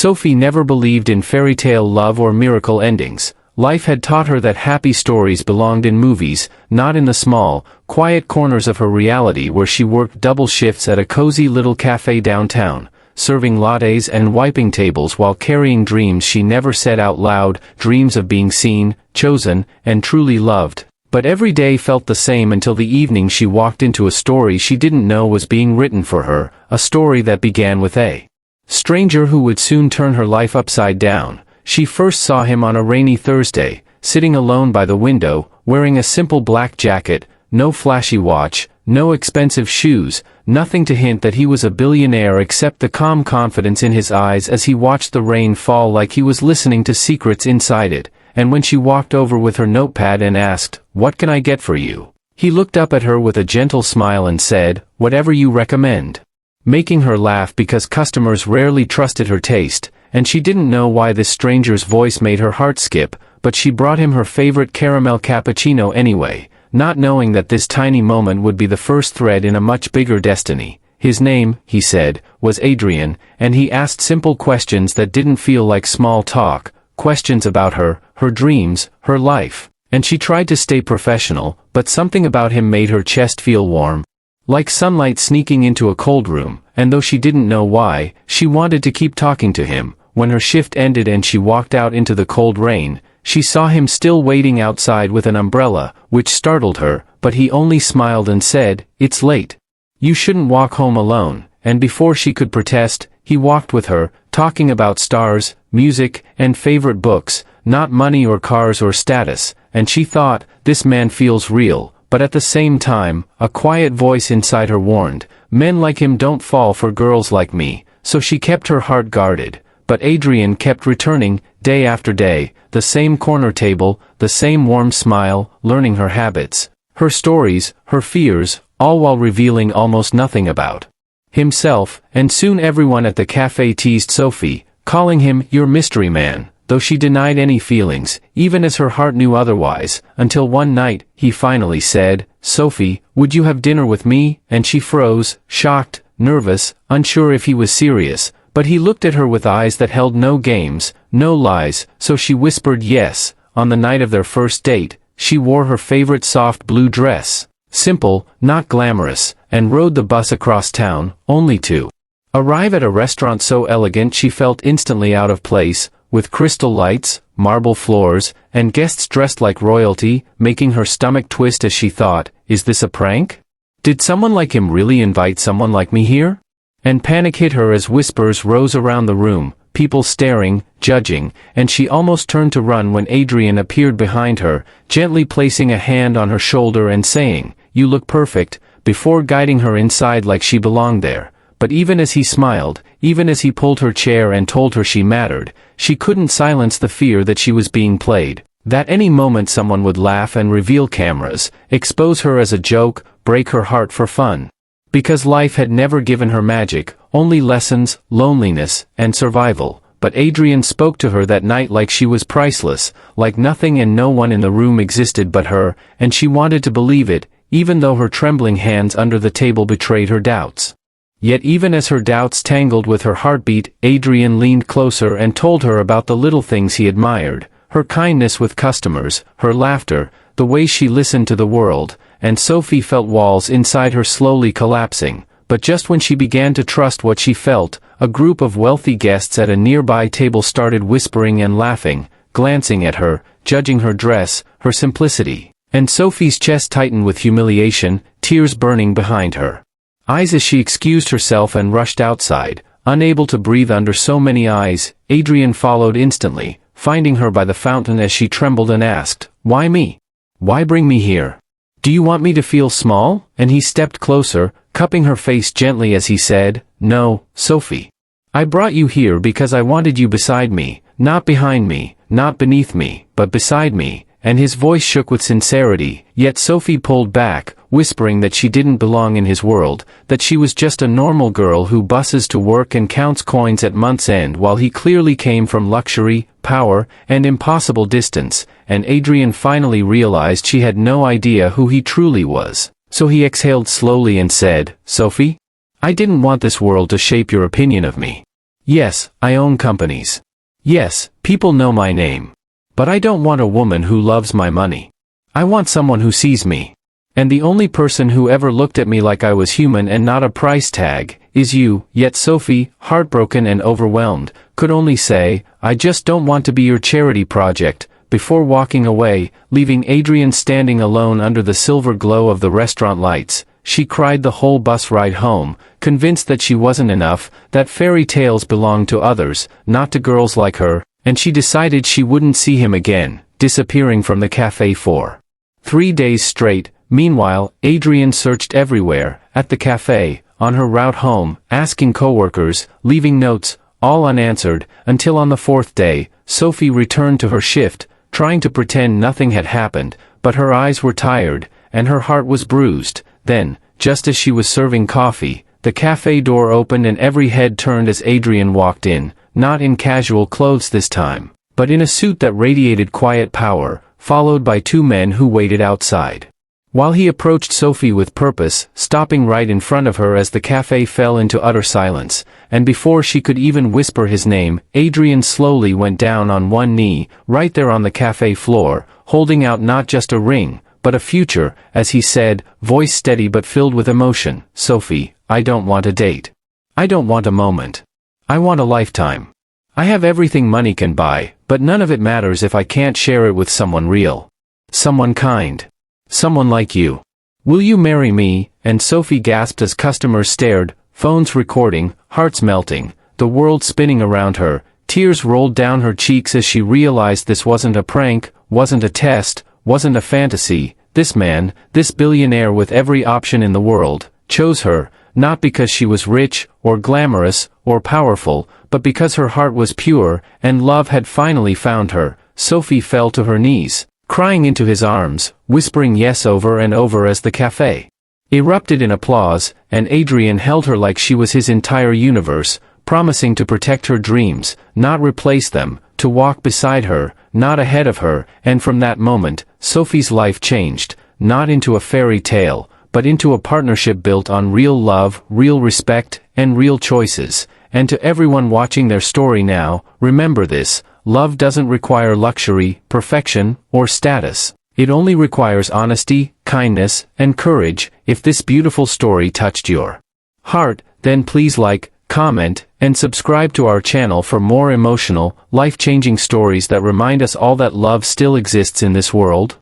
Sophie never believed in fairy tale love or miracle endings. Life had taught her that happy stories belonged in movies, not in the small, quiet corners of her reality where she worked double shifts at a cozy little cafe downtown, serving lattes and wiping tables while carrying dreams she never said out loud, dreams of being seen, chosen, and truly loved. But every day felt the same until the evening she walked into a story she didn't know was being written for her, a story that began with a stranger who would soon turn her life upside down. She first saw him on a rainy Thursday, sitting alone by the window, wearing a simple black jacket, no flashy watch, no expensive shoes, nothing to hint that he was a billionaire except the calm confidence in his eyes as he watched the rain fall like he was listening to secrets inside it. And when she walked over with her notepad and asked, "What can I get for you?" he looked up at her with a gentle smile and said, "Whatever you recommend," making her laugh because customers rarely trusted her taste, and she didn't know why this stranger's voice made her heart skip, but she brought him her favorite caramel cappuccino anyway, not knowing that this tiny moment would be the first thread in a much bigger destiny. His name, he said, was Adrian, and he asked simple questions that didn't feel like small talk, questions about her, her dreams, her life. And she tried to stay professional, but something about him made her chest feel warm, like sunlight sneaking into a cold room, and though she didn't know why, she wanted to keep talking to him. When her shift ended and she walked out into the cold rain, she saw him still waiting outside with an umbrella, which startled her, but he only smiled and said, "It's late. You shouldn't walk home alone," and before she could protest, he walked with her, talking about stars, music, and favorite books, not money or cars or status, and she thought, this man feels real, but at the same time, a quiet voice inside her warned, men like him don't fall for girls like me, so she kept her heart guarded. But Adrian kept returning, day after day, the same corner table, the same warm smile, learning her habits, her stories, her fears, all while revealing almost nothing about himself, and soon everyone at the cafe teased Sophie, calling him your mystery man, though she denied any feelings, even as her heart knew otherwise, until one night, he finally said, "Sophie, would you have dinner with me?" And she froze, shocked, nervous, unsure if he was serious. But he looked at her with eyes that held no games, no lies, so she whispered yes. On the night of their first date, she wore her favorite soft blue dress, simple, not glamorous, and rode the bus across town, only to arrive at a restaurant so elegant she felt instantly out of place, with crystal lights, marble floors, and guests dressed like royalty, making her stomach twist as she thought, is this a prank? Did someone like him really invite someone like me here? And panic hit her as whispers rose around the room, people staring, judging, and she almost turned to run when Adrian appeared behind her, gently placing a hand on her shoulder and saying, "You look perfect," before guiding her inside like she belonged there. But even as he smiled, even as he pulled her chair and told her she mattered, she couldn't silence the fear that she was being played, that any moment someone would laugh and reveal cameras, expose her as a joke, break her heart for fun. Because life had never given her magic, only lessons, loneliness, and survival. But Adrian spoke to her that night like she was priceless, like nothing and no one in the room existed but her, and she wanted to believe it, even though her trembling hands under the table betrayed her doubts. Yet even as her doubts tangled with her heartbeat, Adrian leaned closer and told her about the little things he admired, her kindness with customers, her laughter, the way she listened to the world, and Sophie felt walls inside her slowly collapsing. But just when she began to trust what she felt, a group of wealthy guests at a nearby table started whispering and laughing, glancing at her, judging her dress, her simplicity. And Sophie's chest tightened with humiliation, tears burning behind her eyes as she excused herself and rushed outside, unable to breathe under so many eyes. Adrian followed instantly, finding her by the fountain as she trembled and asked, "Why me? Why bring me here? Do you want me to feel small?" And he stepped closer, cupping her face gently as he said, "No, Sophie. I brought you here because I wanted you beside me, not behind me, not beneath me, but beside me." And his voice shook with sincerity, yet Sophie pulled back, whispering that she didn't belong in his world, that she was just a normal girl who busses to work and counts coins at month's end while he clearly came from luxury, power, and impossible distance. And Adrian finally realized she had no idea who he truly was. So he exhaled slowly and said, "Sophie, I didn't want this world to shape your opinion of me. Yes, I own companies. Yes, people know my name. But I don't want a woman who loves my money. I want someone who sees me. And the only person who ever looked at me like I was human and not a price tag, is you." Yet Sophie, heartbroken and overwhelmed, could only say, "I just don't want to be your charity project," before walking away, leaving Adrian standing alone under the silver glow of the restaurant lights. She cried the whole bus ride home, convinced that she wasn't enough, that fairy tales belonged to others, not to girls like her, and she decided she wouldn't see him again, disappearing from the cafe for 3 days straight. Meanwhile, Adrian searched everywhere, at the cafe, on her route home, asking coworkers, leaving notes, all unanswered, until on the 4th day, Sophie returned to her shift, trying to pretend nothing had happened, but her eyes were tired, and her heart was bruised. Then, just as she was serving coffee, the cafe door opened and every head turned as Adrian walked in, not in casual clothes this time, but in a suit that radiated quiet power, followed by 2 men who waited outside. While he approached Sophie with purpose, stopping right in front of her as the cafe fell into utter silence, and before she could even whisper his name, Adrian slowly went down on one knee, right there on the cafe floor, holding out not just a ring, but a future, as he said, voice steady but filled with emotion, "Sophie, I don't want a date. I don't want a moment. I want a lifetime. I have everything money can buy, but none of it matters if I can't share it with someone real. Someone kind. Someone like you. Will you marry me?" And Sophie gasped as customers stared, phones recording, hearts melting, the world spinning around her. Tears rolled down her cheeks as she realized this wasn't a prank, wasn't a test, wasn't a fantasy. This man, this billionaire with every option in the world, chose her, not because she was rich, or glamorous, or powerful, but because her heart was pure, and love had finally found her. Sophie fell to her knees, crying into his arms, whispering yes over and over as the cafe erupted in applause, and Adrian held her like she was his entire universe, promising to protect her dreams, not replace them, to walk beside her, not ahead of her. And from that moment, Sophie's life changed, not into a fairy tale, but into a partnership built on real love, real respect, and real choices. And to everyone watching their story now, remember this: love doesn't require luxury, perfection, or status. It only requires honesty, kindness, and courage. If this beautiful story touched your heart, then please like, comment, and subscribe to our channel for more emotional, life-changing stories that remind us all that love still exists in this world.